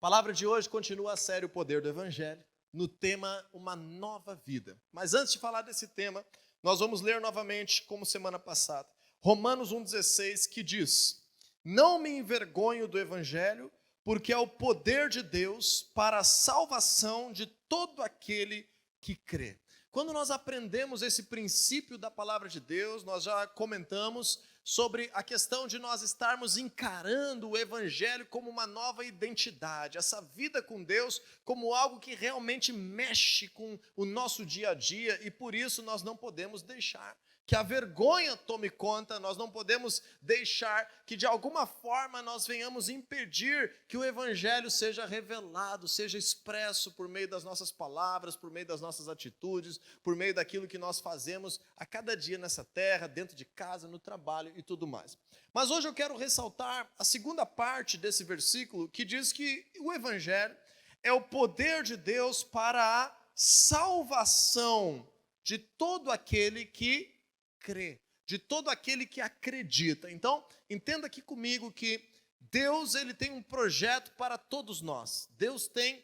A palavra de hoje continua a série O Poder do Evangelho, no tema Uma Nova Vida. Mas antes de falar desse tema, nós vamos ler novamente, como semana passada, Romanos 1,16, que diz: Não me envergonho do Evangelho, porque é o poder de Deus para a salvação de todo aquele que crê. Quando nós aprendemos esse princípio da palavra de Deus, nós já comentamos sobre a questão de nós estarmos encarando o Evangelho como uma nova identidade, essa vida com Deus como algo que realmente mexe com o nosso dia a dia, e por isso nós não podemos deixar que a vergonha tome conta, nós não podemos deixar que de alguma forma nós venhamos impedir que o Evangelho seja revelado, seja expresso por meio das nossas palavras, por meio das nossas atitudes, por meio daquilo que nós fazemos a cada dia nessa terra, dentro de casa, no trabalho e tudo mais. Mas hoje eu quero ressaltar a segunda parte desse versículo, que diz que o Evangelho é o poder de Deus para a salvação de todo aquele que crê, de todo aquele que acredita. Então, entenda aqui comigo que Deus, ele tem um projeto para todos nós. Deus tem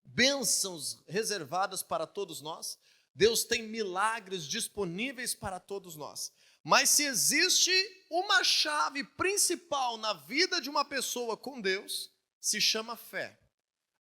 bênçãos reservadas para todos nós. Deus tem milagres disponíveis para todos nós. Mas se existe uma chave principal na vida de uma pessoa com Deus, se chama fé.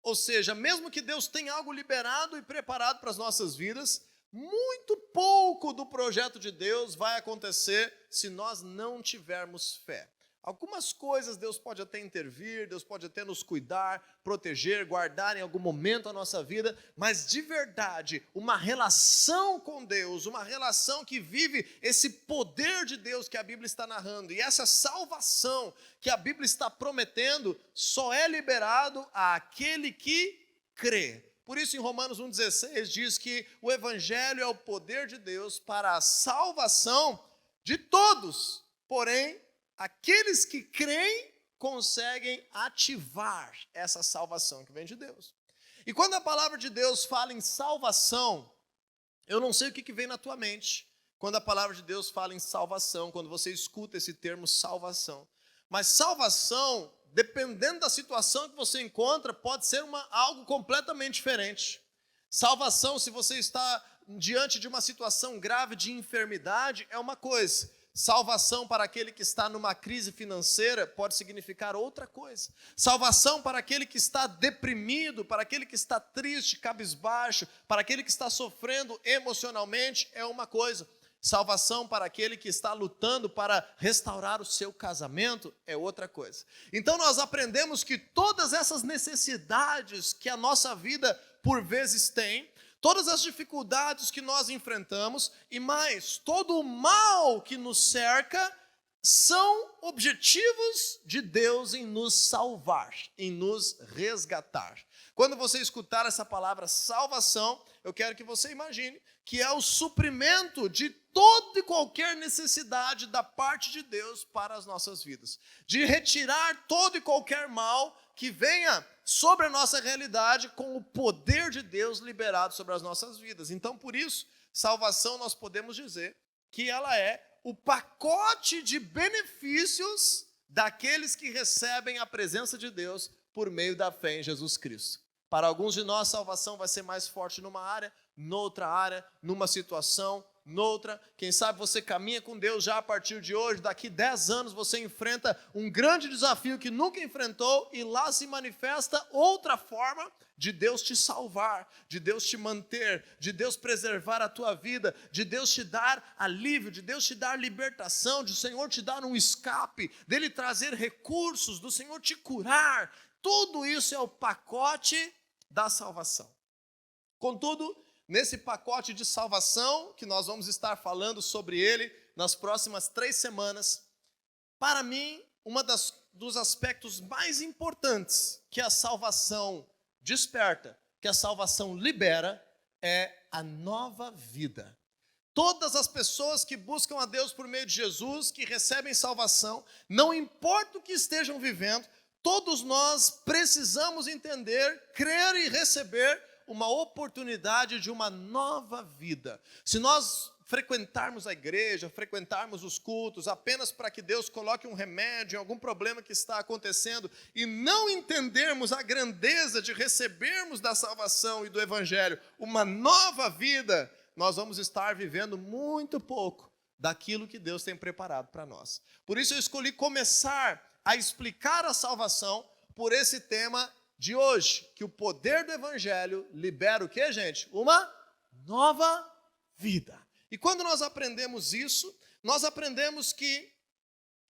Ou seja, mesmo que Deus tenha algo liberado e preparado para as nossas vidas, muito pouco do projeto de Deus vai acontecer se nós não tivermos fé. Algumas coisas Deus pode até intervir, Deus pode até nos cuidar, proteger, guardar em algum momento a nossa vida, mas de verdade, uma relação com Deus, uma relação que vive esse poder de Deus que a Bíblia está narrando, e essa salvação que a Bíblia está prometendo, só é liberado àquele que crê. Por isso, em Romanos 1,16 diz que o Evangelho é o poder de Deus para a salvação de todos. Porém, aqueles que creem conseguem ativar essa salvação que vem de Deus. E quando a palavra de Deus fala em salvação, eu não sei o que vem na tua mente quando a palavra de Deus fala em salvação, quando você escuta esse termo salvação. Mas salvação, dependendo da situação que você encontra, pode ser algo completamente diferente. Salvação, se você está diante de uma situação grave de enfermidade, é uma coisa. Salvação para aquele que está numa crise financeira pode significar outra coisa. Salvação para aquele que está deprimido, para aquele que está triste, cabisbaixo, para aquele que está sofrendo emocionalmente é uma coisa. Salvação para aquele que está lutando para restaurar o seu casamento é outra coisa. Então nós aprendemos que todas essas necessidades que a nossa vida por vezes tem, todas as dificuldades que nós enfrentamos e mais, todo o mal que nos cerca são objetivos de Deus em nos salvar, em nos resgatar. Quando você escutar essa palavra salvação, eu quero que você imagine que é o suprimento de toda e qualquer necessidade da parte de Deus para as nossas vidas. De retirar todo e qualquer mal que venha sobre a nossa realidade com o poder de Deus liberado sobre as nossas vidas. Então, por isso, salvação nós podemos dizer que ela é o pacote de benefícios daqueles que recebem a presença de Deus por meio da fé em Jesus Cristo. Para alguns de nós, salvação vai ser mais forte numa área, noutra área, numa situação, noutra. Quem sabe você caminha com Deus já a partir de hoje, daqui 10 anos você enfrenta um grande desafio que nunca enfrentou e lá se manifesta outra forma de Deus te salvar, de Deus te manter, de Deus preservar a tua vida, de Deus te dar alívio, de Deus te dar libertação, de o Senhor te dar um escape, dele trazer recursos, do Senhor te curar. Tudo isso é o pacote da salvação. Contudo, nesse pacote de salvação, que nós vamos estar falando sobre ele nas próximas 3 semanas, para mim, dos aspectos mais importantes que a salvação desperta, que a salvação libera, é a nova vida. Todas as pessoas que buscam a Deus por meio de Jesus, que recebem salvação, não importa o que estejam vivendo, todos nós precisamos entender, crer e receber uma oportunidade de uma nova vida. Se nós frequentarmos a igreja, frequentarmos os cultos, apenas para que Deus coloque um remédio em algum problema que está acontecendo, e não entendermos a grandeza de recebermos da salvação e do evangelho uma nova vida, nós vamos estar vivendo muito pouco daquilo que Deus tem preparado para nós. Por isso eu escolhi começar a explicar a salvação por esse tema de hoje, que o poder do evangelho libera o quê, gente? Uma nova vida. E quando nós aprendemos isso, nós aprendemos que,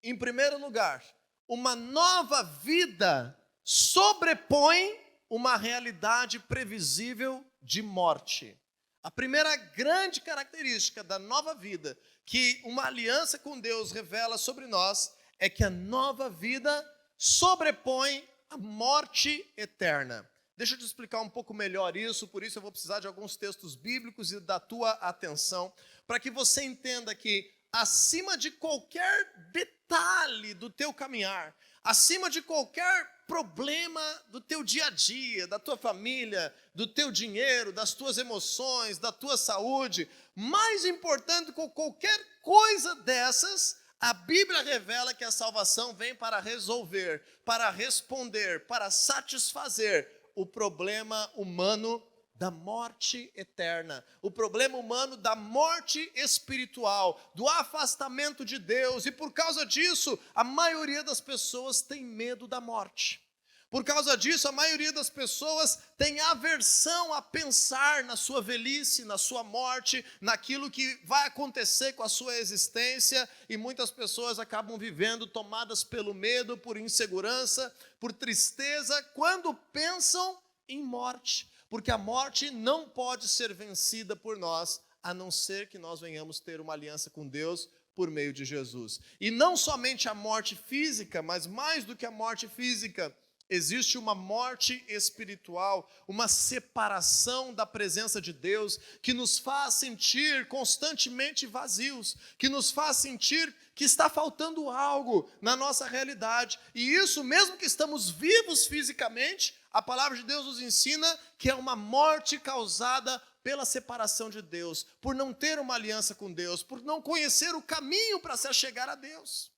em primeiro lugar, uma nova vida sobrepõe uma realidade previsível de morte. A primeira grande característica da nova vida que uma aliança com Deus revela sobre nós é que a nova vida sobrepõe a morte eterna. Deixa eu te explicar um pouco melhor isso, por isso eu vou precisar de alguns textos bíblicos e da tua atenção, para que você entenda que, acima de qualquer detalhe do teu caminhar, acima de qualquer problema do teu dia a dia, da tua família, do teu dinheiro, das tuas emoções, da tua saúde, mais importante que qualquer coisa dessas, a Bíblia revela que a salvação vem para resolver, para responder, para satisfazer o problema humano da morte eterna, o problema humano da morte espiritual, do afastamento de Deus, e por causa disso, a maioria das pessoas tem medo da morte. Por causa disso, a maioria das pessoas tem aversão a pensar na sua velhice, na sua morte, naquilo que vai acontecer com a sua existência, e muitas pessoas acabam vivendo tomadas pelo medo, por insegurança, por tristeza, quando pensam em morte, porque a morte não pode ser vencida por nós, a não ser que nós venhamos ter uma aliança com Deus por meio de Jesus. E não somente a morte física, mas mais do que a morte física, existe uma morte espiritual, uma separação da presença de Deus, que nos faz sentir constantemente vazios, que nos faz sentir que está faltando algo na nossa realidade. E isso, mesmo que estamos vivos fisicamente, a palavra de Deus nos ensina que é uma morte causada pela separação de Deus, por não ter uma aliança com Deus, por não conhecer o caminho para se achegar a Deus.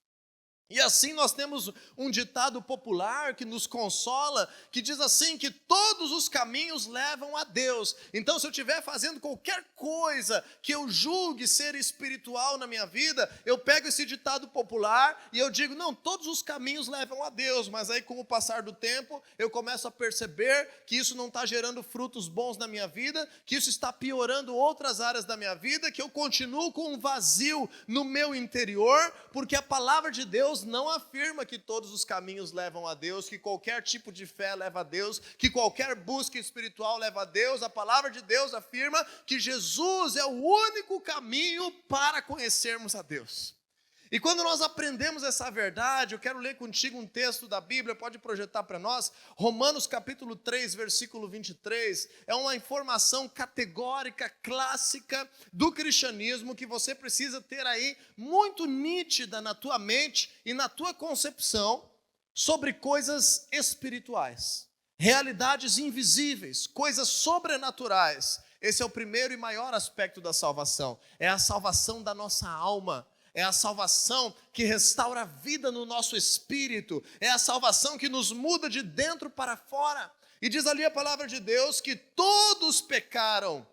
E assim nós temos um ditado popular que nos consola, que diz assim, que todos os caminhos levam a Deus. Então, se eu estiver fazendo qualquer coisa que eu julgue ser espiritual na minha vida, eu pego esse ditado popular e eu digo, não, todos os caminhos levam a Deus. Mas aí, com o passar do tempo, eu começo a perceber que isso não está gerando frutos bons na minha vida, que isso está piorando outras áreas da minha vida, que eu continuo com um vazio no meu interior, porque a palavra de Deus não afirma que todos os caminhos levam a Deus, que qualquer tipo de fé leva a Deus, que qualquer busca espiritual leva a Deus. A palavra de Deus afirma que Jesus é o único caminho para conhecermos a Deus. E quando nós aprendemos essa verdade, eu quero ler contigo um texto da Bíblia, pode projetar para nós, Romanos capítulo 3, versículo 23, é uma informação categórica, clássica do cristianismo, que você precisa ter aí muito nítida na tua mente e na tua concepção sobre coisas espirituais, realidades invisíveis, coisas sobrenaturais. Esse é o primeiro e maior aspecto da salvação, é a salvação da nossa alma. É a salvação que restaura a vida no nosso espírito. É a salvação que nos muda de dentro para fora. E diz ali a palavra de Deus que todos pecaram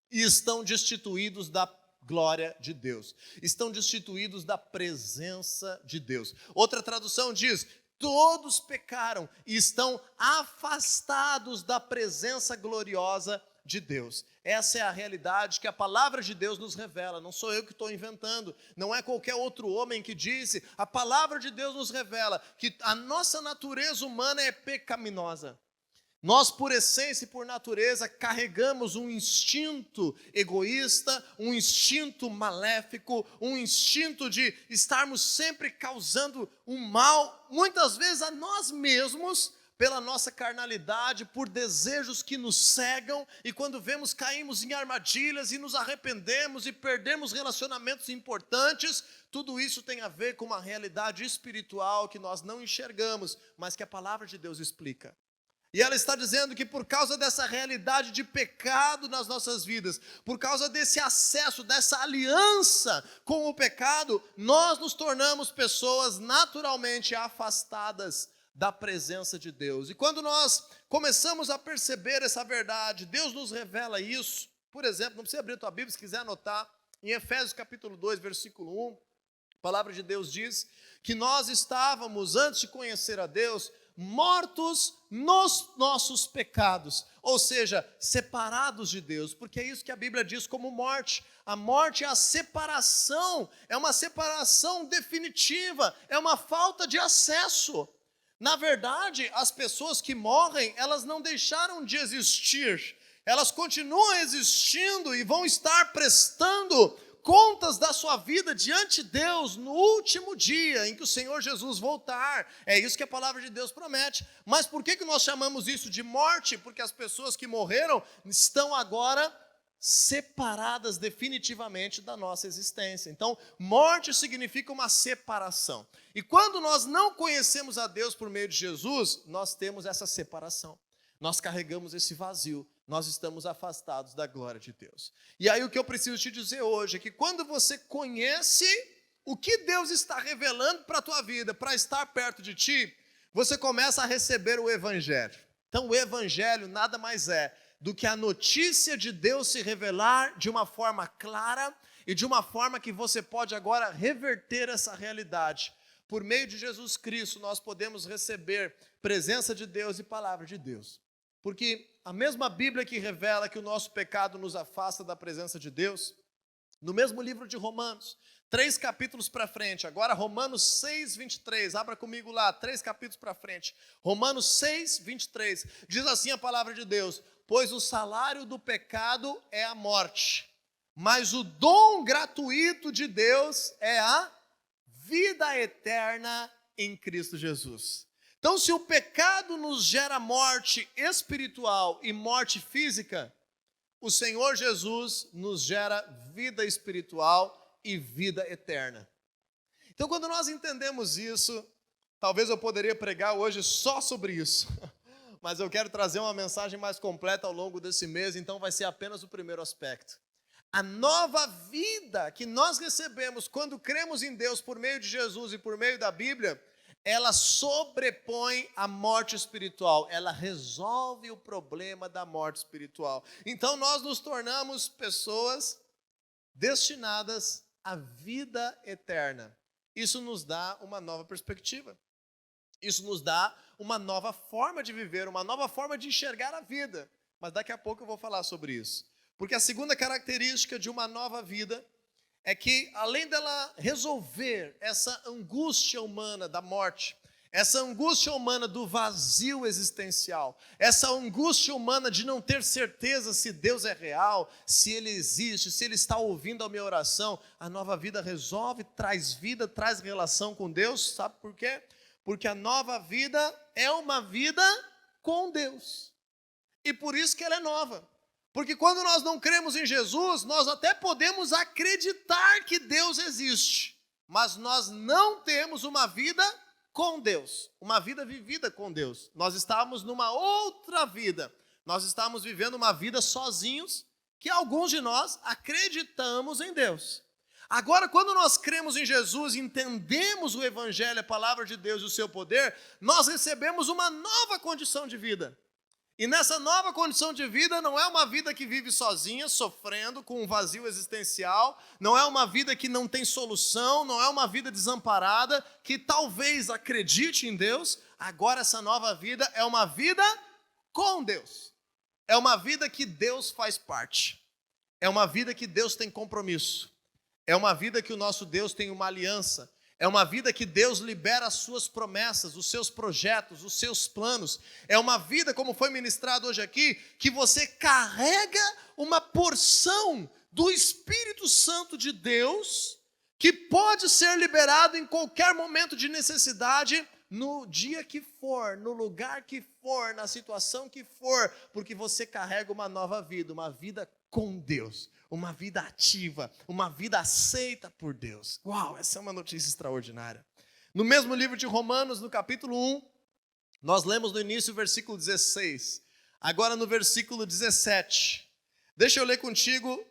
e estão destituídos da glória de Deus. Estão destituídos da presença de Deus. Outra tradução diz, todos pecaram e estão afastados da presença gloriosa de Deus. Essa é a realidade que a palavra de Deus nos revela, não sou eu que estou inventando, não é qualquer outro homem que disse, a palavra de Deus nos revela que a nossa natureza humana é pecaminosa. Nós, por essência e por natureza, carregamos um instinto egoísta, um instinto maléfico, um instinto de estarmos sempre causando um mal, muitas vezes a nós mesmos, pela nossa carnalidade, por desejos que nos cegam, e quando vemos, caímos em armadilhas e nos arrependemos e perdemos relacionamentos importantes. Tudo isso tem a ver com uma realidade espiritual que nós não enxergamos, mas que a palavra de Deus explica. E ela está dizendo que por causa dessa realidade de pecado nas nossas vidas, por causa desse acesso, dessa aliança com o pecado, nós nos tornamos pessoas naturalmente afastadas da presença de Deus. E quando nós começamos a perceber essa verdade, Deus nos revela isso. Por exemplo, não precisa abrir a tua Bíblia se quiser anotar, em Efésios capítulo 2, versículo 1, a palavra de Deus diz que nós estávamos, antes de conhecer a Deus, mortos nos nossos pecados, ou seja, separados de Deus, porque é isso que a Bíblia diz como morte. A morte é a separação, é uma separação definitiva, é uma falta de acesso. Na verdade, as pessoas que morrem, elas não deixaram de existir, elas continuam existindo e vão estar prestando contas da sua vida diante de Deus no último dia em que o Senhor Jesus voltar. É isso que a palavra de Deus promete. Mas por que nós chamamos isso de morte? Porque as pessoas que morreram estão agora separadas definitivamente da nossa existência. Então, morte significa uma separação. E quando nós não conhecemos a Deus por meio de Jesus, nós temos essa separação. Nós carregamos esse vazio, nós estamos afastados da glória de Deus. E aí o que eu preciso te dizer hoje é que quando você conhece o que Deus está revelando para a tua vida, para estar perto de ti, você começa a receber o Evangelho. Então o Evangelho nada mais é do que a notícia de Deus se revelar de uma forma clara e de uma forma que você pode agora reverter essa realidade. Por meio de Jesus Cristo, nós podemos receber presença de Deus e palavra de Deus. Porque a mesma Bíblia que revela que o nosso pecado nos afasta da presença de Deus, no mesmo livro de Romanos, 3 capítulos para frente, agora Romanos 6, 23, abra comigo lá, 3 capítulos para frente, Romanos 6, 23, diz assim a palavra de Deus: pois o salário do pecado é a morte, mas o dom gratuito de Deus é a vida eterna em Cristo Jesus. Então, se o pecado nos gera morte espiritual e morte física, o Senhor Jesus nos gera vida espiritual e vida eterna. Então, quando nós entendemos isso, talvez eu poderia pregar hoje só sobre isso, mas eu quero trazer uma mensagem mais completa ao longo desse mês, então vai ser apenas o primeiro aspecto. A nova vida que nós recebemos quando cremos em Deus por meio de Jesus e por meio da Bíblia, ela sobrepõe a morte espiritual, ela resolve o problema da morte espiritual. Então nós nos tornamos pessoas destinadas à vida eterna. Isso nos dá uma nova perspectiva. Isso nos dá uma nova forma de viver, uma nova forma de enxergar a vida. Mas daqui a pouco eu vou falar sobre isso. Porque a segunda característica de uma nova vida é que, além dela resolver essa angústia humana da morte, essa angústia humana do vazio existencial, essa angústia humana de não ter certeza se Deus é real, se Ele existe, se Ele está ouvindo a minha oração, a nova vida resolve, traz relação com Deus. Sabe por quê? Porque a nova vida é uma vida com Deus. E por isso que ela é nova. Porque quando nós não cremos em Jesus, nós até podemos acreditar que Deus existe, mas nós não temos uma vida com Deus, uma vida vivida com Deus. Nós estamos numa outra vida, nós estamos vivendo uma vida sozinhos, que alguns de nós acreditamos em Deus. Agora, quando nós cremos em Jesus, entendemos o Evangelho, a palavra de Deus e o seu poder, nós recebemos uma nova condição de vida. E nessa nova condição de vida, não é uma vida que vive sozinha, sofrendo, com um vazio existencial, não é uma vida que não tem solução, não é uma vida desamparada, que talvez acredite em Deus. Agora essa nova vida é uma vida com Deus. É uma vida que Deus faz parte. É uma vida que Deus tem compromisso. É uma vida que o nosso Deus tem uma aliança. É uma vida que Deus libera as suas promessas, os seus projetos, os seus planos. É uma vida, como foi ministrado hoje aqui, que você carrega uma porção do Espírito Santo de Deus, que pode ser liberado em qualquer momento de necessidade, no dia que for, no lugar que for, na situação que for, porque você carrega uma nova vida, uma vida com Deus, uma vida ativa, uma vida aceita por Deus. Uau, essa é uma notícia extraordinária. No mesmo livro de Romanos, no capítulo 1, Nós lemos no início o versículo 16, agora no versículo 17. Deixa eu ler contigo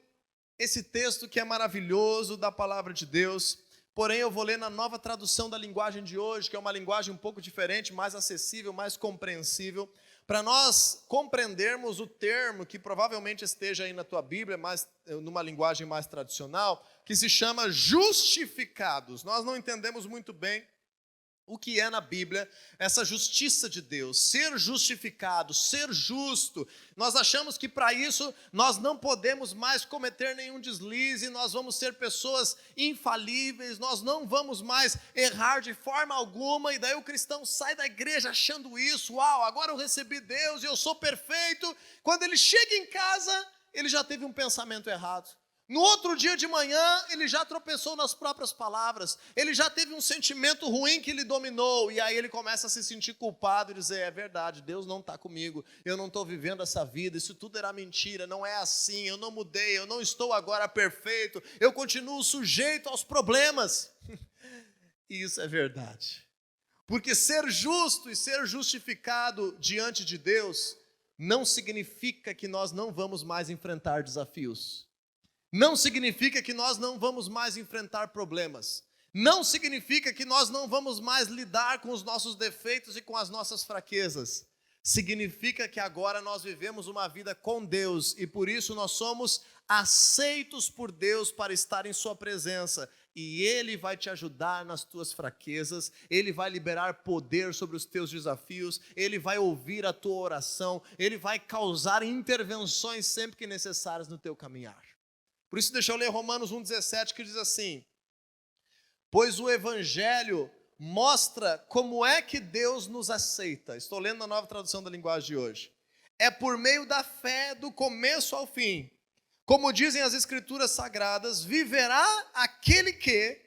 esse texto que é maravilhoso da palavra de Deus, porém eu vou ler na nova tradução da linguagem de hoje, que é uma linguagem um pouco diferente, mais acessível, mais compreensível, para nós compreendermos o termo que provavelmente esteja aí na tua Bíblia, mas numa linguagem mais tradicional, que se chama justificados. Nós não entendemos muito bem o que é na Bíblia essa justiça de Deus, ser justificado, ser justo. Nós achamos que para isso nós não podemos mais cometer nenhum deslize, nós vamos ser pessoas infalíveis, nós não vamos mais errar de forma alguma, e daí o cristão sai da igreja achando isso, uau, agora eu recebi Deus e eu sou perfeito. Quando ele chega em casa, ele já teve um pensamento errado. No outro dia de manhã, ele já tropeçou nas próprias palavras, ele já teve um sentimento ruim que lhe dominou, e aí ele começa a se sentir culpado e dizer, é verdade, Deus não está comigo, eu não estou vivendo essa vida, isso tudo era mentira, não é assim, eu não mudei, eu não estou agora perfeito, eu continuo sujeito aos problemas. E isso é verdade, porque ser justo e ser justificado diante de Deus não significa que nós não vamos mais enfrentar desafios. Não significa que nós não vamos mais enfrentar problemas. Não significa que nós não vamos mais lidar com os nossos defeitos e com as nossas fraquezas. Significa que agora nós vivemos uma vida com Deus e por isso nós somos aceitos por Deus para estar em sua presença. E Ele vai te ajudar nas tuas fraquezas, Ele vai liberar poder sobre os teus desafios, Ele vai ouvir a tua oração, Ele vai causar intervenções sempre que necessárias no teu caminhar. Por isso deixa eu ler Romanos 1,17, que diz assim: pois o Evangelho mostra como é que Deus nos aceita. Estou lendo na nova tradução da linguagem de hoje. É por meio da fé do começo ao fim. Como dizem as Escrituras Sagradas, viverá aquele que,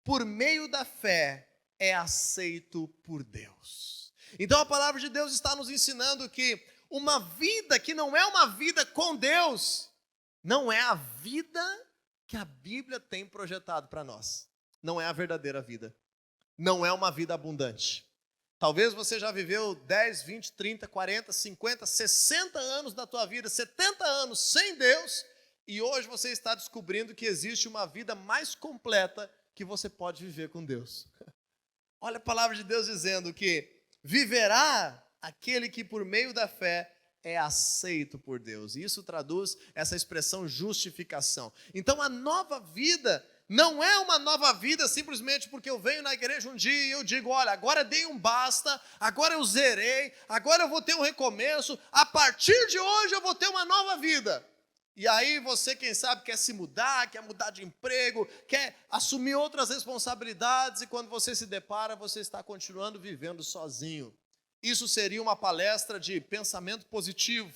por meio da fé, é aceito por Deus. Então a palavra de Deus está nos ensinando que uma vida que não é uma vida com Deus, não é a vida que a Bíblia tem projetado para nós. Não é a verdadeira vida. Não é uma vida abundante. Talvez você já viveu 10, 20, 30, 40, 50, 60 anos da tua vida, 70 anos sem Deus, e hoje você está descobrindo que existe uma vida mais completa que você pode viver com Deus. Olha a palavra de Deus dizendo que viverá aquele que por meio da fé é aceito por Deus. Isso traduz essa expressão justificação. Então a nova vida não é uma nova vida simplesmente porque eu venho na igreja um dia e eu digo, olha, agora dei um basta, agora eu zerei, agora eu vou ter um recomeço, a partir de hoje eu vou ter uma nova vida. E aí você, quem sabe, quer se mudar, quer mudar de emprego, quer assumir outras responsabilidades, e quando você se depara, você está continuando vivendo sozinho. Isso seria uma palestra de pensamento positivo,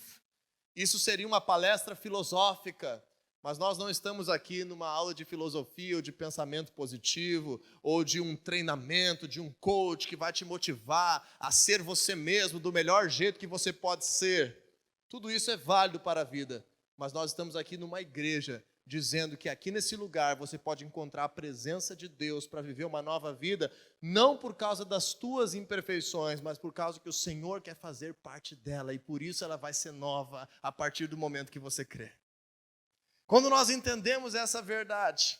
isso seria uma palestra filosófica, mas nós não estamos aqui numa aula de filosofia ou de pensamento positivo, ou de um treinamento, de um coach que vai te motivar a ser você mesmo do melhor jeito que você pode ser. Tudo isso é válido para a vida, mas nós estamos aqui numa igreja dizendo que aqui nesse lugar você pode encontrar a presença de Deus para viver uma nova vida, não por causa das tuas imperfeições, mas por causa que o Senhor quer fazer parte dela, e por isso ela vai ser nova a partir do momento que você crê. Quando nós entendemos essa verdade,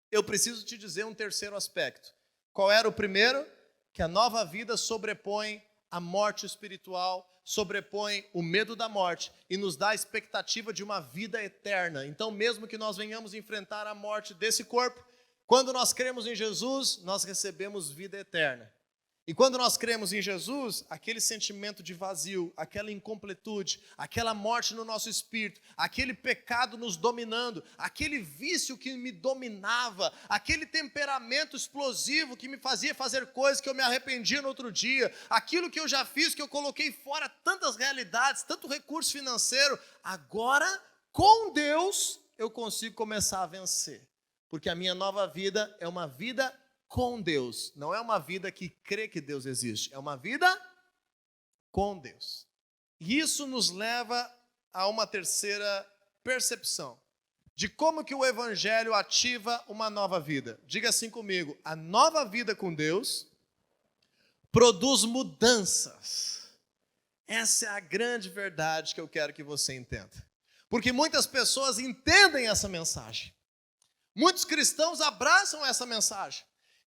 eu preciso te dizer um terceiro aspecto. Qual era o primeiro? Que a nova vida sobrepõe a morte espiritual, sobrepõe o medo da morte e nos dá a expectativa de uma vida eterna. Então, mesmo que nós venhamos enfrentar a morte desse corpo, quando nós cremos em Jesus, nós recebemos vida eterna. E quando nós cremos em Jesus, aquele sentimento de vazio, aquela incompletude, aquela morte no nosso espírito, aquele pecado nos dominando, aquele vício que me dominava, aquele temperamento explosivo que me fazia fazer coisas que eu me arrependia no outro dia, aquilo que eu já fiz, que eu coloquei fora tantas realidades, tanto recurso financeiro, agora, com Deus, eu consigo começar a vencer. Porque a minha nova vida é uma vida com Deus, não é uma vida que crê que Deus existe, é uma vida com Deus. E isso nos leva a uma terceira percepção de como que o Evangelho ativa uma nova vida. Diga assim comigo: a nova vida com Deus produz mudanças. Essa é a grande verdade que eu quero que você entenda. Porque muitas pessoas entendem essa mensagem. Muitos cristãos abraçam essa mensagem.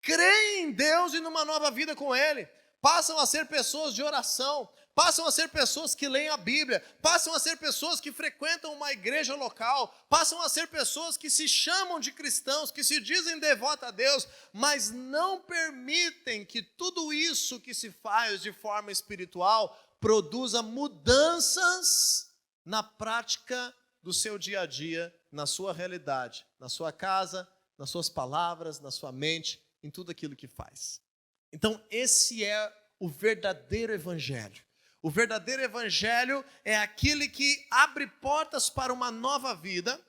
Creem em Deus e numa nova vida com Ele. Passam a ser pessoas de oração. Passam a ser pessoas que leem a Bíblia. Passam a ser pessoas que frequentam uma igreja local. Passam a ser pessoas que se chamam de cristãos, que se dizem devotos a Deus, mas não permitem que tudo isso que se faz de forma espiritual produza mudanças na prática do seu dia a dia, na sua realidade, na sua casa, nas suas palavras, na sua mente, em tudo aquilo que faz. Então, esse é o verdadeiro evangelho. O verdadeiro evangelho é aquele que abre portas para uma nova vida,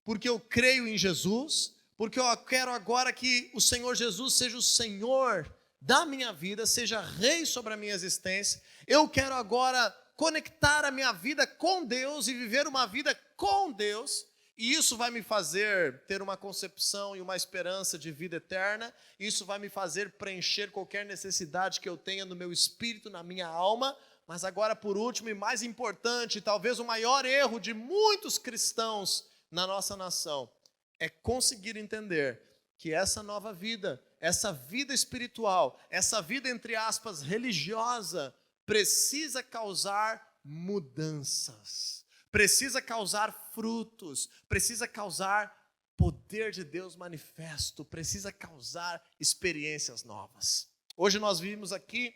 porque eu creio em Jesus, porque eu quero agora que o Senhor Jesus seja o Senhor da minha vida, seja rei sobre a minha existência. Eu quero agora conectar a minha vida com Deus e viver uma vida com Deus. E isso vai me fazer ter uma concepção e uma esperança de vida eterna. Isso vai me fazer preencher qualquer necessidade que eu tenha no meu espírito, na minha alma. Mas agora, por último e mais importante, talvez o maior erro de muitos cristãos na nossa nação, é conseguir entender que essa nova vida, essa vida espiritual, essa vida, entre aspas, religiosa, precisa causar mudanças. Precisa causar frutos, precisa causar poder de Deus manifesto, precisa causar experiências novas. Hoje nós vimos aqui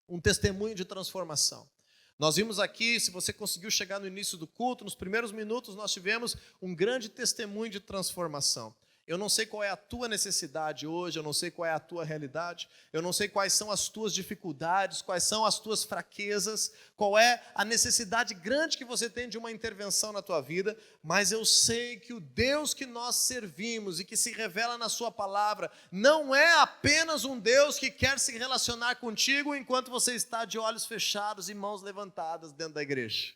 um testemunho de transformação. Nós vimos aqui, se você conseguiu chegar no início do culto, nos primeiros minutos nós tivemos um grande testemunho de transformação. Eu não sei qual é a tua necessidade hoje, eu não sei qual é a tua realidade, eu não sei quais são as tuas dificuldades, quais são as tuas fraquezas, qual é a necessidade grande que você tem de uma intervenção na tua vida, mas eu sei que o Deus que nós servimos e que se revela na sua palavra não é apenas um Deus que quer se relacionar contigo enquanto você está de olhos fechados e mãos levantadas dentro da igreja.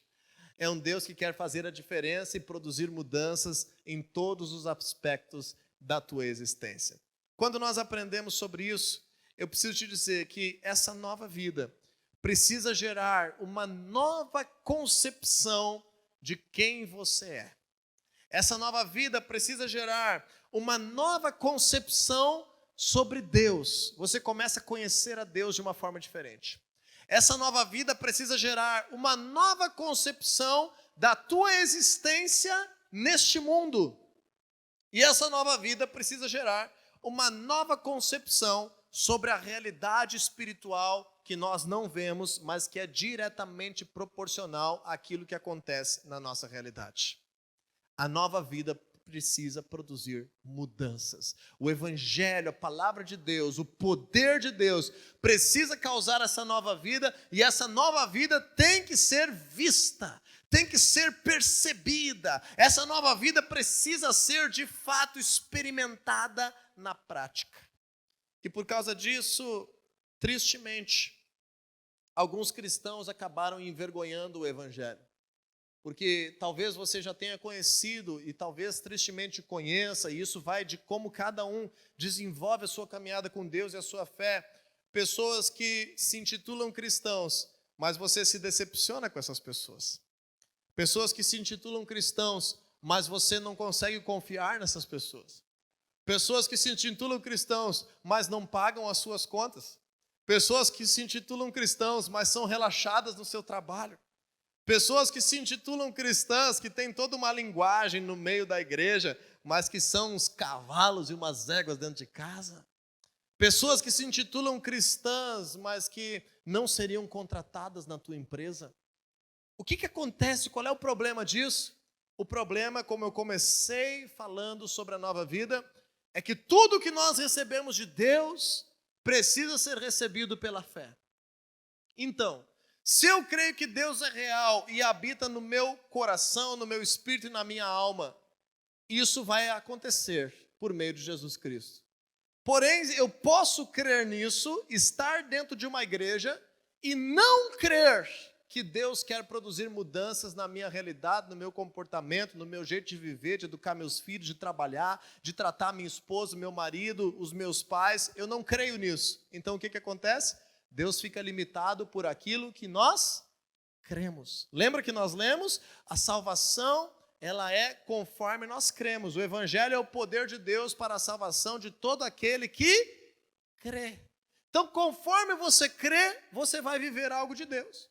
É um Deus que quer fazer a diferença e produzir mudanças em todos os aspectos da tua existência. Quando nós aprendemos sobre isso, eu preciso te dizer que essa nova vida precisa gerar uma nova concepção de quem você é. Essa nova vida precisa gerar uma nova concepção sobre Deus. Você começa a conhecer a Deus de uma forma diferente. Essa nova vida precisa gerar uma nova concepção da tua existência neste mundo. E essa nova vida precisa gerar uma nova concepção sobre a realidade espiritual que nós não vemos, mas que é diretamente proporcional àquilo que acontece na nossa realidade. A nova vida precisa produzir mudanças. O evangelho, a palavra de Deus, o poder de Deus precisa causar essa nova vida, e essa nova vida tem que ser vista, tem que ser percebida. Essa nova vida precisa ser de fato experimentada na prática. E por causa disso, tristemente, alguns cristãos acabaram envergonhando o evangelho. Porque talvez você já tenha conhecido e talvez tristemente conheça, e isso vai de como cada um desenvolve a sua caminhada com Deus e a sua fé. Pessoas que se intitulam cristãos, mas você se decepciona com essas pessoas. Pessoas que se intitulam cristãos, mas você não consegue confiar nessas pessoas. Pessoas que se intitulam cristãos, mas não pagam as suas contas. Pessoas que se intitulam cristãos, mas são relaxadas no seu trabalho. Pessoas que se intitulam cristãs, que têm toda uma linguagem no meio da igreja, mas que são uns cavalos e umas éguas dentro de casa. Pessoas que se intitulam cristãs, mas que não seriam contratadas na tua empresa. O que acontece? Qual é o problema disso? O problema, como eu comecei falando sobre a nova vida, é que tudo que nós recebemos de Deus precisa ser recebido pela fé. Então, se eu creio que Deus é real e habita no meu coração, no meu espírito e na minha alma, isso vai acontecer por meio de Jesus Cristo. Porém, eu posso crer nisso, estar dentro de uma igreja e não crer que Deus quer produzir mudanças na minha realidade, no meu comportamento, no meu jeito de viver, de educar meus filhos, de trabalhar, de tratar minha esposa, meu marido, os meus pais. Eu não creio nisso. Então o que acontece? Deus fica limitado por aquilo que nós cremos. Lembra que nós lemos? A salvação, ela é conforme nós cremos. O evangelho é o poder de Deus para a salvação de todo aquele que crê. Então, conforme você crê, você vai viver algo de Deus.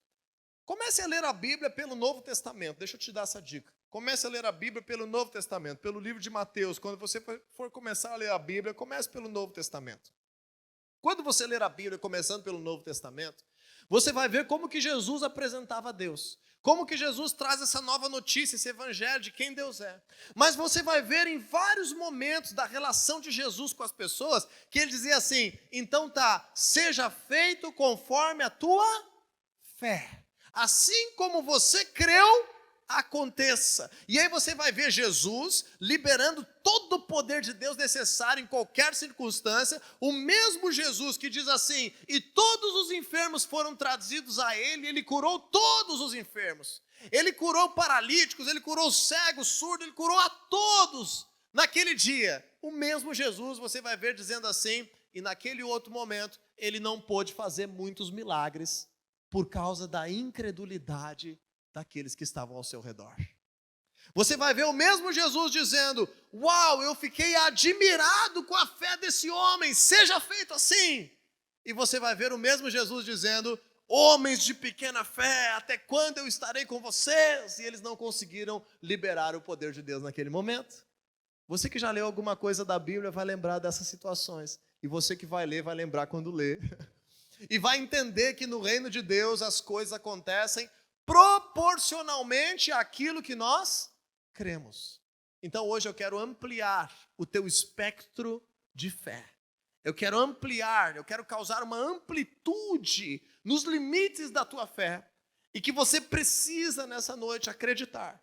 Comece a ler a Bíblia pelo Novo Testamento. Deixa eu te dar essa dica. Comece a ler a Bíblia pelo Novo Testamento, pelo livro de Mateus. Quando você for começar a ler a Bíblia, comece pelo Novo Testamento. Quando você ler a Bíblia começando pelo Novo Testamento, você vai ver como que Jesus apresentava a Deus. Como que Jesus traz essa nova notícia, esse evangelho de quem Deus é. Mas você vai ver em vários momentos da relação de Jesus com as pessoas, que ele dizia assim, então tá, seja feito conforme a tua fé. Assim como você creu, aconteça. E aí você vai ver Jesus liberando todo o poder de Deus necessário em qualquer circunstância, o mesmo Jesus que diz assim, e todos os enfermos foram trazidos a ele, ele curou todos os enfermos. Ele curou paralíticos, ele curou cegos, surdos, ele curou a todos naquele dia. O mesmo Jesus você vai ver dizendo assim, e naquele outro momento ele não pôde fazer muitos milagres por causa da incredulidade daqueles que estavam ao seu redor. Você vai ver o mesmo Jesus dizendo, uau, eu fiquei admirado com a fé desse homem, seja feito assim. E você vai ver o mesmo Jesus dizendo, homens de pequena fé, até quando eu estarei com vocês? E eles não conseguiram liberar o poder de Deus naquele momento. Você que já leu alguma coisa da Bíblia vai lembrar dessas situações. E você que vai ler, vai lembrar quando lê. E vai entender que no reino de Deus as coisas acontecem proporcionalmente àquilo que nós cremos. Então hoje eu quero ampliar o teu espectro de fé. Eu quero ampliar, eu quero causar uma amplitude nos limites da tua fé. E que você precisa nessa noite acreditar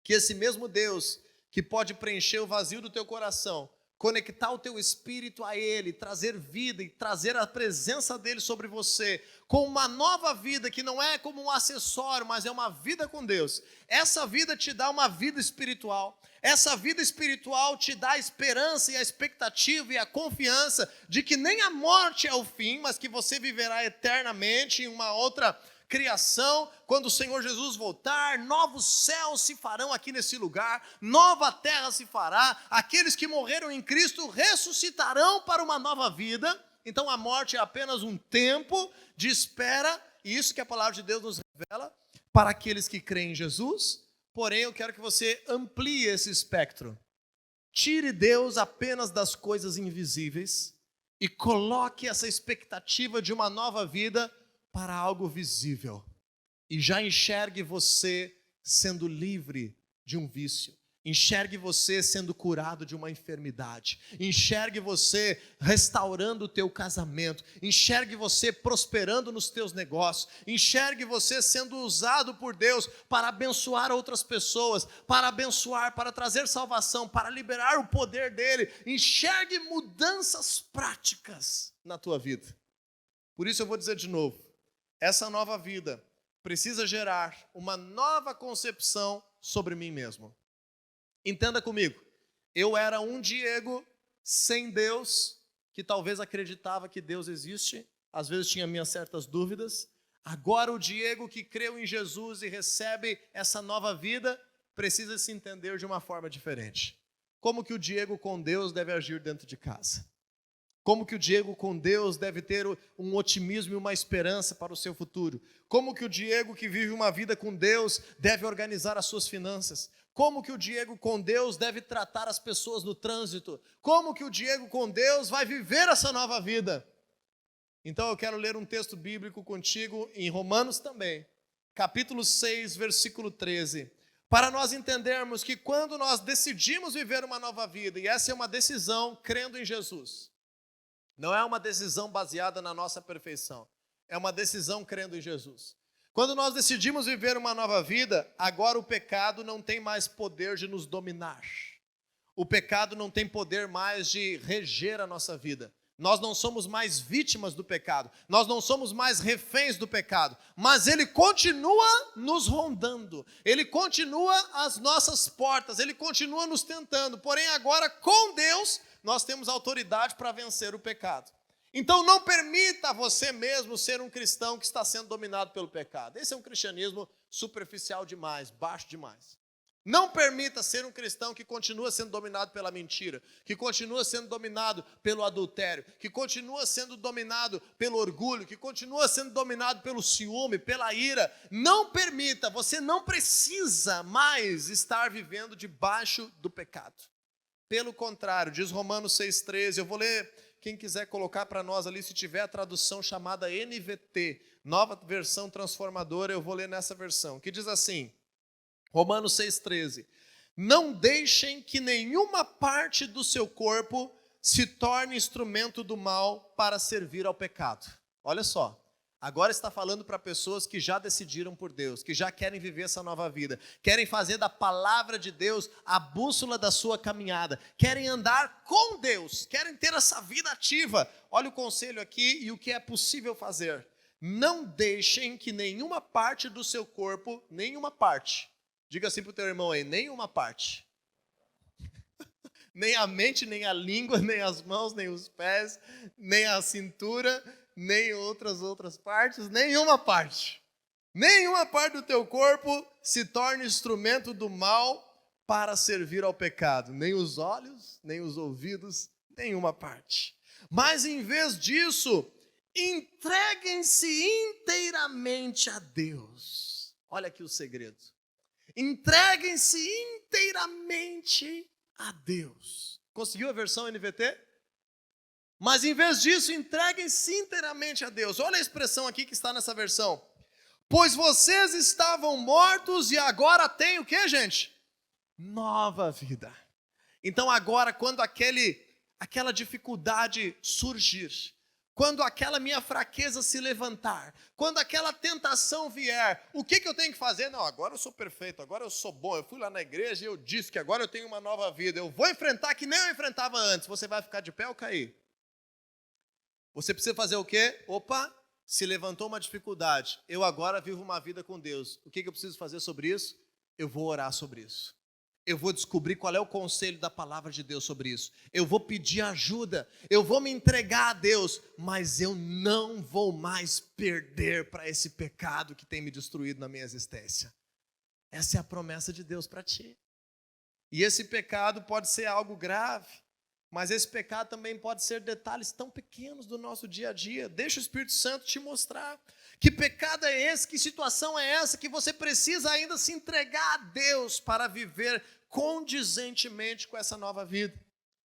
que esse mesmo Deus que pode preencher o vazio do teu coração, conectar o teu espírito a Ele, trazer vida e trazer a presença dEle sobre você, com uma nova vida que não é como um acessório, mas é uma vida com Deus. Essa vida te dá uma vida espiritual. Essa vida espiritual te dá a esperança e a expectativa e a confiança de que nem a morte é o fim, mas que você viverá eternamente em uma outra criação, quando o Senhor Jesus voltar, novos céus se farão aqui nesse lugar, nova terra se fará, aqueles que morreram em Cristo ressuscitarão para uma nova vida. Então a morte é apenas um tempo de espera, e isso que a palavra de Deus nos revela, para aqueles que creem em Jesus. Porém eu quero que você amplie esse espectro, tire Deus apenas das coisas invisíveis, e coloque essa expectativa de uma nova vida para algo visível, e já enxergue você sendo livre de um vício, enxergue você sendo curado de uma enfermidade, enxergue você restaurando o teu casamento, enxergue você prosperando nos teus negócios, enxergue você sendo usado por Deus para abençoar outras pessoas, para abençoar, para trazer salvação, para liberar o poder dele. Enxergue mudanças práticas na tua vida. Por isso eu vou dizer de novo, essa nova vida precisa gerar uma nova concepção sobre mim mesmo. Entenda comigo, eu era um Diego sem Deus, que talvez acreditava que Deus existe, às vezes tinha minhas certas dúvidas. Agora o Diego que creu em Jesus e recebe essa nova vida, precisa se entender de uma forma diferente. Como que o Diego com Deus deve agir dentro de casa? Como que o Diego com Deus deve ter um otimismo e uma esperança para o seu futuro? Como que o Diego que vive uma vida com Deus deve organizar as suas finanças? Como que o Diego com Deus deve tratar as pessoas no trânsito? Como que o Diego com Deus vai viver essa nova vida? Então eu quero ler um texto bíblico contigo em Romanos também, capítulo 6, versículo 13. Para nós entendermos que quando nós decidimos viver uma nova vida, e essa é uma decisão crendo em Jesus, não é uma decisão baseada na nossa perfeição. É uma decisão crendo em Jesus. Quando nós decidimos viver uma nova vida, agora o pecado não tem mais poder de nos dominar. O pecado não tem poder mais de reger a nossa vida. Nós não somos mais vítimas do pecado. Nós não somos mais reféns do pecado. Mas ele continua nos rondando. Ele continua às nossas portas. Ele continua nos tentando. Porém, agora com Deus, nós temos autoridade para vencer o pecado. Então não permita você mesmo ser um cristão que está sendo dominado pelo pecado. Esse é um cristianismo superficial demais, baixo demais. Não permita ser um cristão que continua sendo dominado pela mentira, que continua sendo dominado pelo adultério, que continua sendo dominado pelo orgulho, que continua sendo dominado pelo ciúme, pela ira. Não permita, você não precisa mais estar vivendo debaixo do pecado. Pelo contrário, diz Romanos 6,13, eu vou ler, quem quiser colocar para nós ali, se tiver a tradução chamada NVT, Nova Versão Transformadora, eu vou ler nessa versão, que diz assim, Romanos 6,13, não deixem que nenhuma parte do seu corpo se torne instrumento do mal para servir ao pecado. Olha só, agora está falando para pessoas que já decidiram por Deus, que já querem viver essa nova vida, querem fazer da palavra de Deus a bússola da sua caminhada, querem andar com Deus, querem ter essa vida ativa. Olha o conselho aqui e o que é possível fazer. Não deixem que nenhuma parte do seu corpo, nenhuma parte, diga assim para o teu irmão aí, nenhuma parte. Nem a mente, nem a língua, nem as mãos, nem os pés, nem a cintura, nem outras partes, nenhuma parte. Nenhuma parte do teu corpo se torne instrumento do mal para servir ao pecado. Nem os olhos, nem os ouvidos, nenhuma parte. Mas em vez disso, entreguem-se inteiramente a Deus. Olha aqui o segredo. Entreguem-se inteiramente a Deus. Conseguiu a versão NVT? Mas em vez disso, entreguem-se inteiramente a Deus. Olha a expressão aqui que está nessa versão. Pois vocês estavam mortos e agora têm o que, gente? Nova vida. Então agora, quando aquela dificuldade surgir, quando aquela minha fraqueza se levantar, quando aquela tentação vier, o que eu tenho que fazer? Não, agora eu sou perfeito, agora eu sou bom, eu fui lá na igreja e eu disse que agora eu tenho uma nova vida, eu vou enfrentar que nem eu enfrentava antes. Você vai ficar de pé ou cair? Você precisa fazer o quê? Opa, se levantou uma dificuldade, eu agora vivo uma vida com Deus. O que eu preciso fazer sobre isso? Eu vou orar sobre isso. Eu vou descobrir qual é o conselho da palavra de Deus sobre isso. Eu vou pedir ajuda, eu vou me entregar a Deus, mas eu não vou mais perder para esse pecado que tem me destruído na minha existência. Essa é a promessa de Deus para ti. E esse pecado pode ser algo grave, mas esse pecado também pode ser detalhes tão pequenos do nosso dia a dia. Deixa o Espírito Santo te mostrar. Que pecado é esse? Que situação é essa que você precisa ainda se entregar a Deus para viver condizentemente com essa nova vida?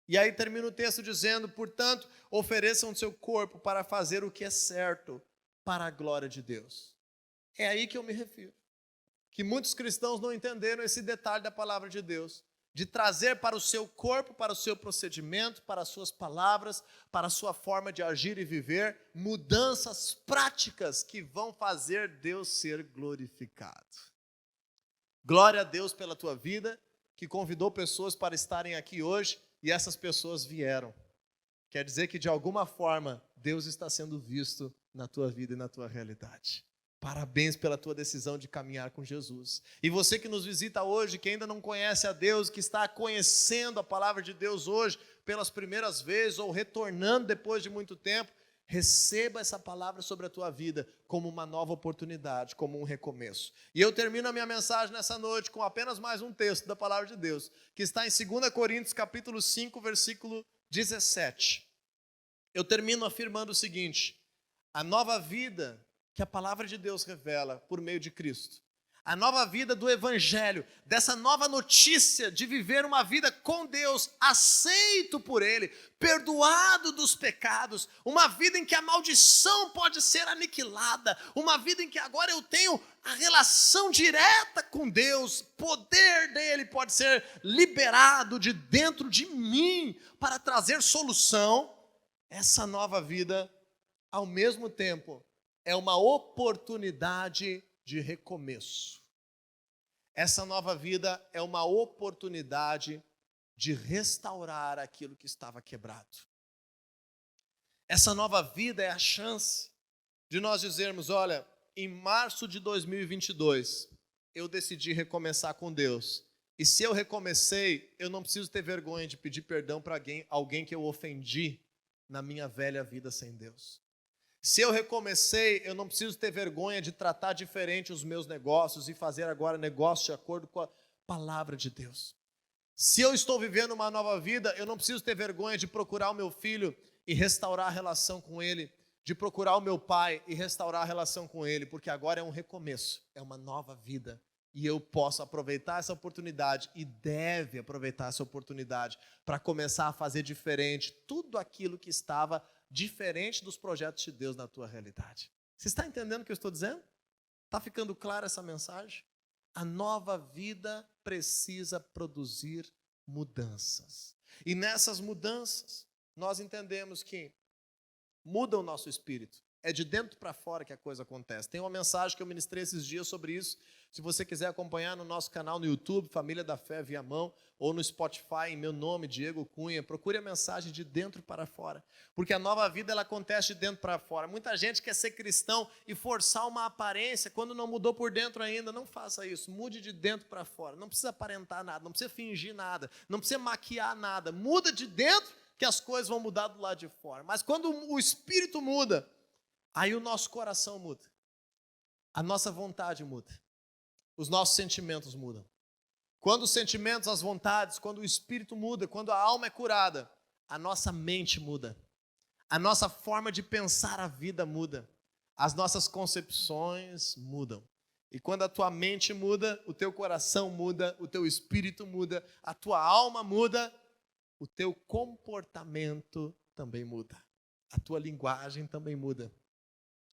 E aí termina o texto dizendo, portanto, ofereçam o seu corpo para fazer o que é certo para a glória de Deus. É aí que eu me refiro. Que muitos cristãos não entenderam esse detalhe da palavra de Deus, de trazer para o seu corpo, para o seu procedimento, para as suas palavras, para a sua forma de agir e viver, mudanças práticas que vão fazer Deus ser glorificado. Glória a Deus pela tua vida, que convidou pessoas para estarem aqui hoje, e essas pessoas vieram. Quer dizer que de alguma forma, Deus está sendo visto na tua vida e na tua realidade. Parabéns pela tua decisão de caminhar com Jesus. E você que nos visita hoje, que ainda não conhece a Deus, que está conhecendo a palavra de Deus hoje pelas primeiras vezes ou retornando depois de muito tempo, receba essa palavra sobre a tua vida como uma nova oportunidade, como um recomeço. E eu termino a minha mensagem nessa noite com apenas mais um texto da palavra de Deus, que está em 2 Coríntios capítulo 5, versículo 17. Eu termino afirmando o seguinte: a nova vida que a palavra de Deus revela por meio de Cristo, a nova vida do Evangelho, dessa nova notícia de viver uma vida com Deus, aceito por Ele, perdoado dos pecados, uma vida em que a maldição pode ser aniquilada, uma vida em que agora eu tenho a relação direta com Deus, poder dEle pode ser liberado de dentro de mim para trazer solução. Essa nova vida, ao mesmo tempo, é uma oportunidade de recomeço. Essa nova vida é uma oportunidade de restaurar aquilo que estava quebrado. Essa nova vida é a chance de nós dizermos, olha, em março de 2022, eu decidi recomeçar com Deus. E se eu recomecei, eu não preciso ter vergonha de pedir perdão para alguém que eu ofendi. na minha velha vida sem Deus. Se eu recomecei, eu não preciso ter vergonha de tratar diferente os meus negócios e fazer agora negócios de acordo com a palavra de Deus. Se eu estou vivendo uma nova vida, eu não preciso ter vergonha de procurar o meu filho e restaurar a relação com ele, de procurar o meu pai e restaurar a relação com ele, porque agora é um recomeço, é uma nova vida. E eu posso aproveitar essa oportunidade e deve aproveitar essa oportunidade para começar a fazer diferente tudo aquilo que estava diferente dos projetos de Deus na tua realidade. Você está entendendo o que eu estou dizendo? Está ficando clara essa mensagem? A nova vida precisa produzir mudanças. E nessas mudanças, nós entendemos que muda o nosso espírito. É de dentro para fora que a coisa acontece. Tem uma mensagem que eu ministrei esses dias sobre isso. Se você quiser acompanhar no nosso canal no YouTube, Família da Fé Viamão, ou no Spotify, em meu nome, Diego Cunha, procure a mensagem de dentro para fora. Porque a nova vida, ela acontece de dentro para fora. Muita gente quer ser cristão e forçar uma aparência quando não mudou por dentro ainda. Não faça isso. Mude de dentro para fora. Não precisa aparentar nada, não precisa fingir nada, não precisa maquiar nada. Muda de dentro que as coisas vão mudar do lado de fora. Mas quando o espírito muda, aí o nosso coração muda, a nossa vontade muda, os nossos sentimentos mudam. Quando os sentimentos, as vontades, quando o espírito muda, quando a alma é curada, a nossa mente muda, a nossa forma de pensar a vida muda, as nossas concepções mudam. E quando a tua mente muda, o teu coração muda, o teu espírito muda, a tua alma muda, o teu comportamento também muda, a tua linguagem também muda.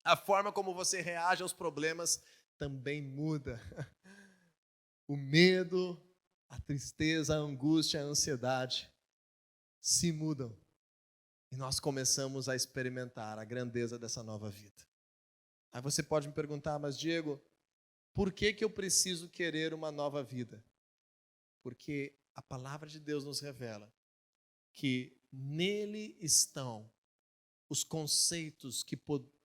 A forma como você reage aos problemas também muda. O medo, a tristeza, a angústia, a ansiedade se mudam. E nós começamos a experimentar a grandeza dessa nova vida. Aí você pode me perguntar, mas Diego, por que eu preciso querer uma nova vida? Porque a palavra de Deus nos revela que nele estão os conceitos que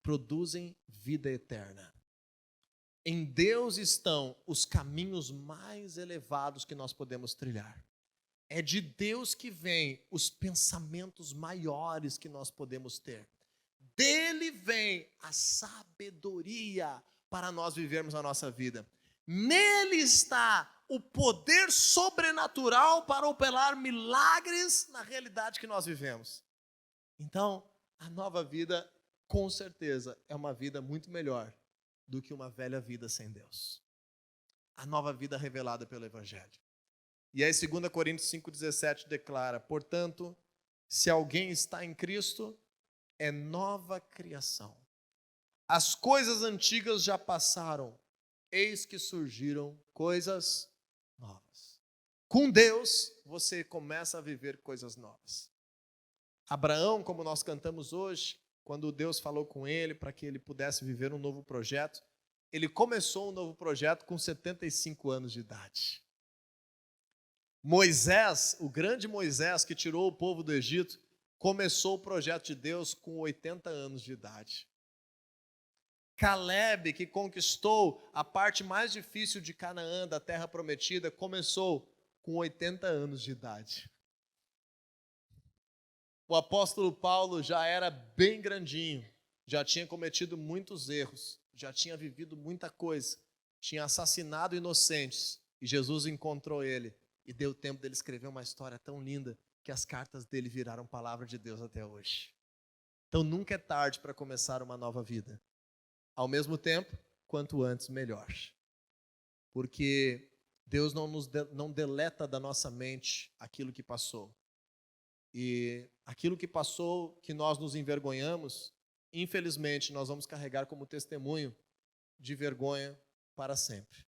produzem vida eterna. Em Deus estão os caminhos mais elevados que nós podemos trilhar. É de Deus que vêm os pensamentos maiores que nós podemos ter. Dele vem a sabedoria para nós vivermos a nossa vida. Nele está o poder sobrenatural para operar milagres na realidade que nós vivemos. Então, a nova vida, com certeza, é uma vida muito melhor do que uma velha vida sem Deus. A nova vida revelada pelo Evangelho. E aí 2 Coríntios 5,17 declara, portanto, se alguém está em Cristo, é nova criação. As coisas antigas já passaram, eis que surgiram coisas novas. Com Deus, você começa a viver coisas novas. Abraão, como nós cantamos hoje, quando Deus falou com ele para que ele pudesse viver um novo projeto, ele começou um novo projeto com 75 anos de idade. Moisés, o grande Moisés que tirou o povo do Egito, começou o projeto de Deus com 80 anos de idade. Caleb, que conquistou a parte mais difícil de Canaã, da terra prometida, começou com 80 anos de idade. O apóstolo Paulo já era bem grandinho, já tinha cometido muitos erros, já tinha vivido muita coisa, tinha assassinado inocentes, e Jesus encontrou ele e deu tempo dele escrever uma história tão linda que as cartas dele viraram palavra de Deus até hoje. Então nunca é tarde para começar uma nova vida. Ao mesmo tempo, quanto antes, melhor. Porque Deus não deleta da nossa mente aquilo que passou. E aquilo que passou, que nós nos envergonhamos, infelizmente, nós vamos carregar como testemunho de vergonha para sempre.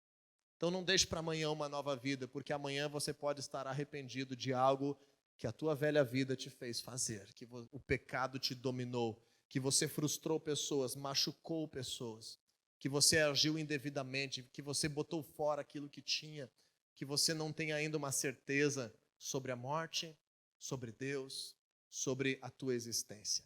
Então não deixe para amanhã uma nova vida, porque amanhã você pode estar arrependido de algo que a tua velha vida te fez fazer, que o pecado te dominou, que você frustrou pessoas, machucou pessoas, que você agiu indevidamente, que você botou fora aquilo que tinha, que você não tem ainda uma certeza sobre a morte, sobre Deus, sobre a tua existência.